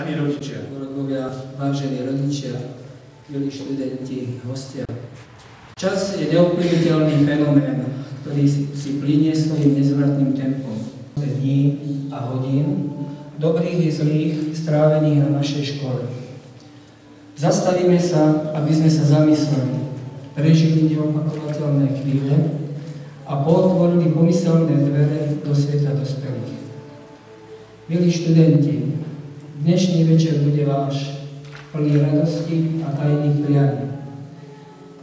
Vážení rodičia, kolegovia, vážení rodičia, milí študenti, hostia. Čas je neovplyvniteľný fenomén, ktorý si plynie svojim nezvratným tempom. Dní a hodín, dobrých i zlých, strávených na našej škole. Zastavíme sa, aby sme sa zamysleli, prežili neopakovateľné chvíle a pootvorili pomyselné dvere do sveta dospelých. Milí študenti, dnešný večer bude váš, plný radosti a tajných prianí.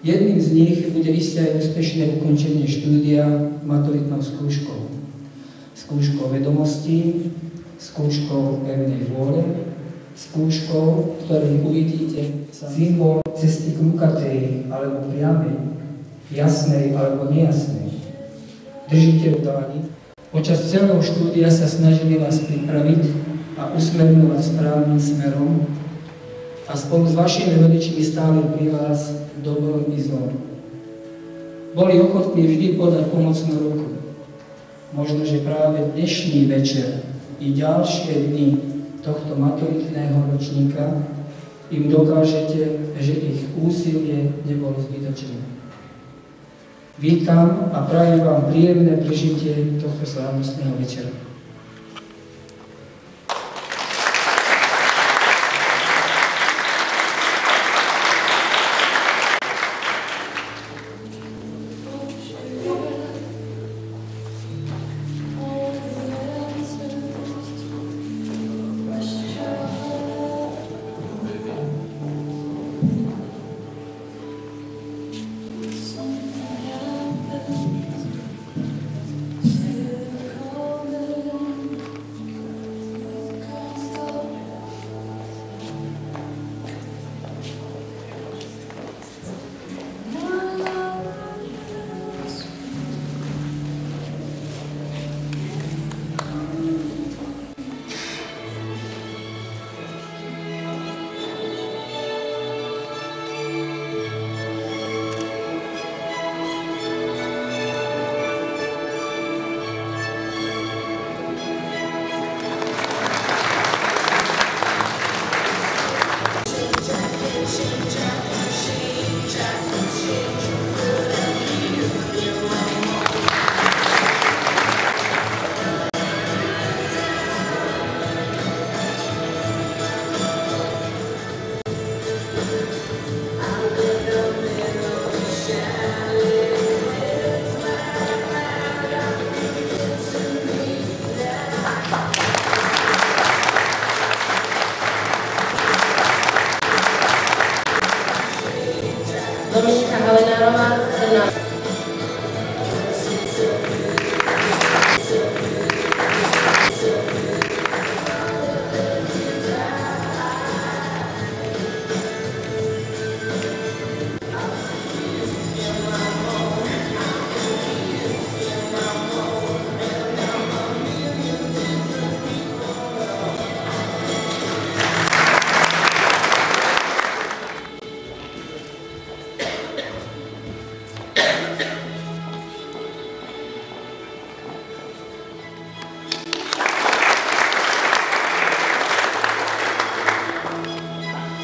Jedným z nich bude isté aj úspešné ukončenie štúdia maturitnou skúškou. Skúškou vedomostí, skúškou pevnej vôle, skúškou, ktorej uvidíte symbol cesty krúkatej alebo priamej, jasnej alebo nejasnej. Držíte v dlani. Počas celého štúdia sa snažili vás pripraviť a usmerňovať správnym smerom a spolu s vašimi rodičmi stáli pri vás dobro i zlo. Boli ochotní vždy podať pomocnú ruku. Možno, že práve dnešný večer i ďalšie dni tohto maturitného ročníka im dokážete, že ich úsilie nebolo zbytočné. Vítam a prajem vám príjemné prežitie tohto slávnostného večera. Dominika Halenárová, 17.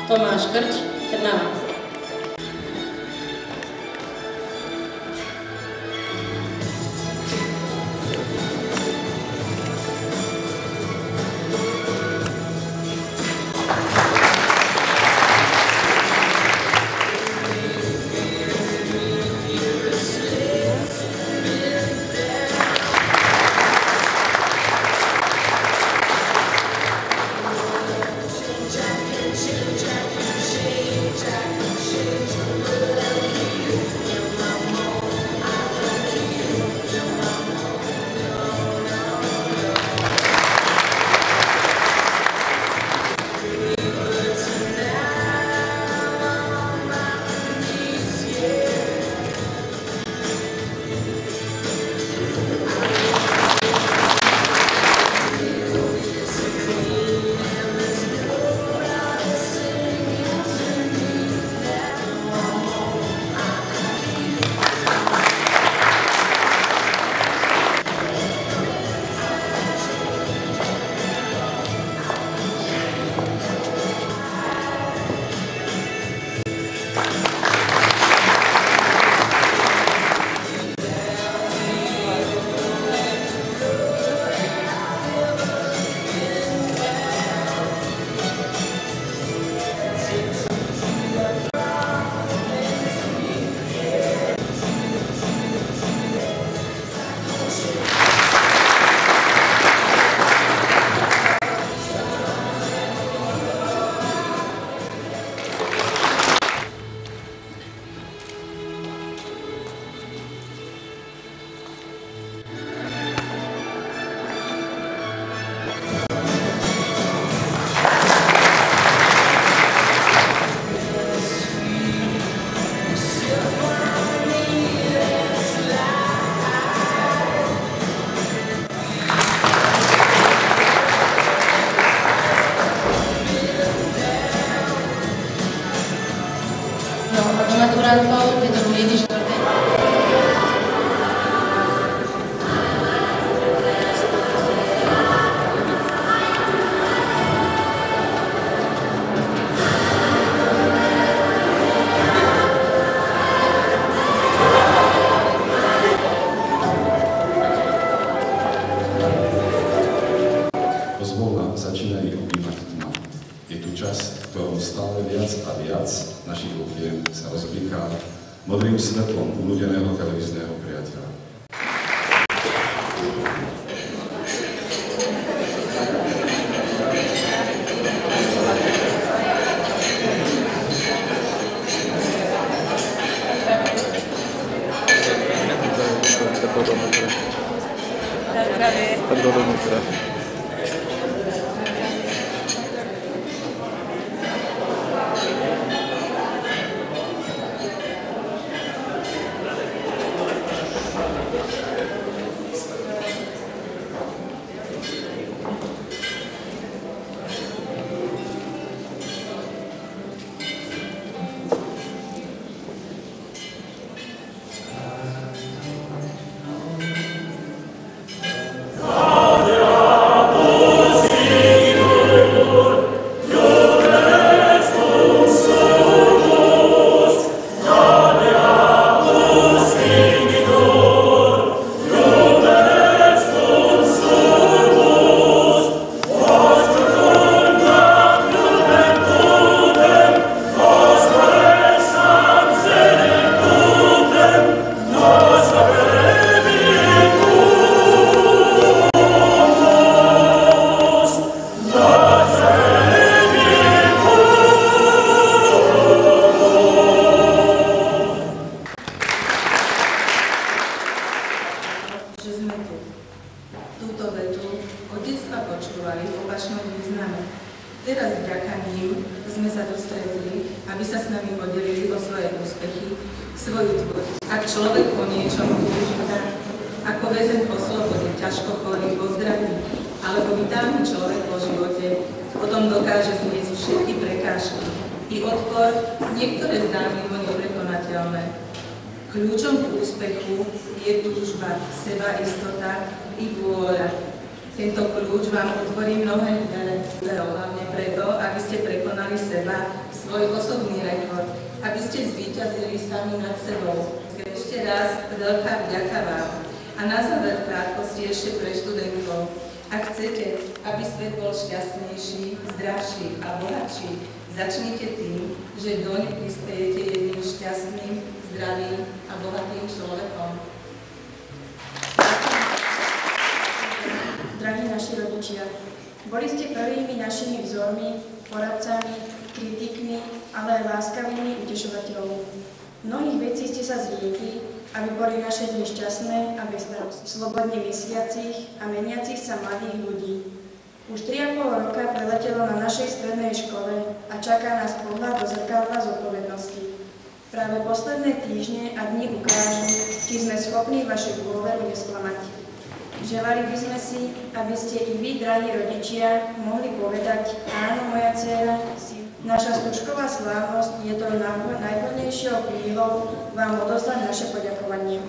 Tomáš Krč, Trnava. Jack. čas, v ktorom stále viac a viac našich okien sa rozblíka modrým svetlom uľudeného televízneho priateľa. Teraz vďaka ním sme sa tu stretli, aby sa s nami podelili o svoje úspechy, svoju tvorbu. Ak človek po niečom túžita, ako väzeň po slobode, ťažko chorý po zdraví, alebo vitálny človek po živote, potom dokáže zniesť všetky prekážky i odpor, niektoré zdálivo neprekonateľné. Kľúčom k úspechu je túžba, sebaistota i vôľa. Tento kľúč vám otvorí mnohé dvere, hlavne preto, aby ste prekonali seba, svoj osobný rekord, aby ste zvíťazili sami nad sebou. Ešte raz veľká vďaka vám. A na záver krátkosti ešte pre študentov. Ak chcete, aby svet bol šťastnejší, zdravší a bohatší, začnite tým, že doň prispiejete jedným šťastným, zdravým a bohatým človekom. Drahí naši rodičia, boli ste prvými našimi vzormi, poradcami, kritikmi, ale aj láskavými utešovateľmi. Mnohých vecí ste sa zriekli, aby boli naše dni šťastné a bez starosti, slobodne mysliacich a meniacich sa mladých ľudí. Už 3,5 roka preletelo na našej strednej škole a čaká nás pohľad do zrkadla zodpovednosti. Práve posledné týždne a dni ukážu, či sme schopní vašu dôveru nesklamať. Želali by sme si, aby ste i vy, drahí rodičia, mohli povedať: áno, moja dcéra, naša stužková slávnosť je to najvhodnejšou chvíľou vám odoslať naše poďakovanie.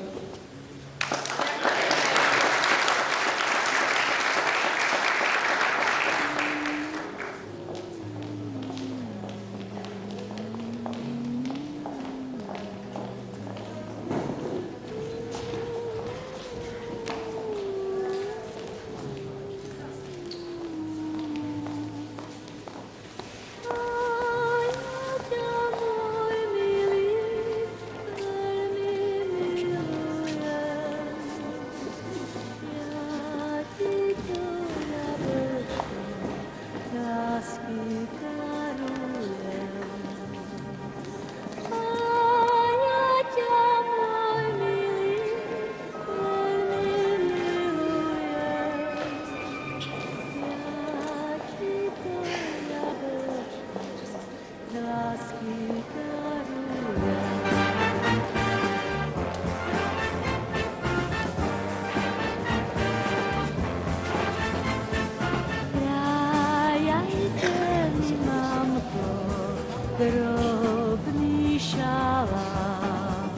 Drobný šalát,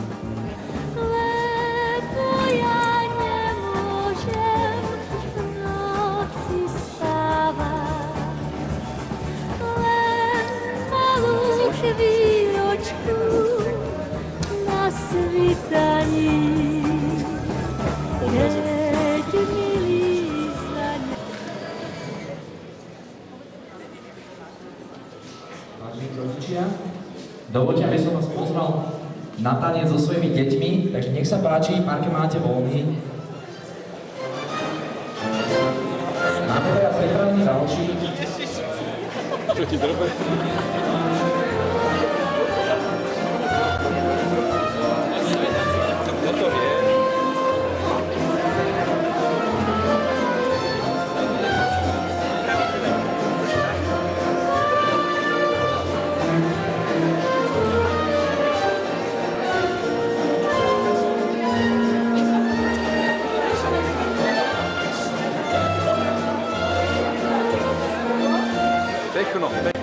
lebo ja nemôžem v noci spávať. Len malú chvíľočku na svítaní, keď milý za ne. Vážení rodičia, dovoľte, aby som vás pozval na tanec so svojimi deťmi, takže nech sa páči, párke máte voľný. Máme teraz pripravený valčík. Čo ti drbe? Techno.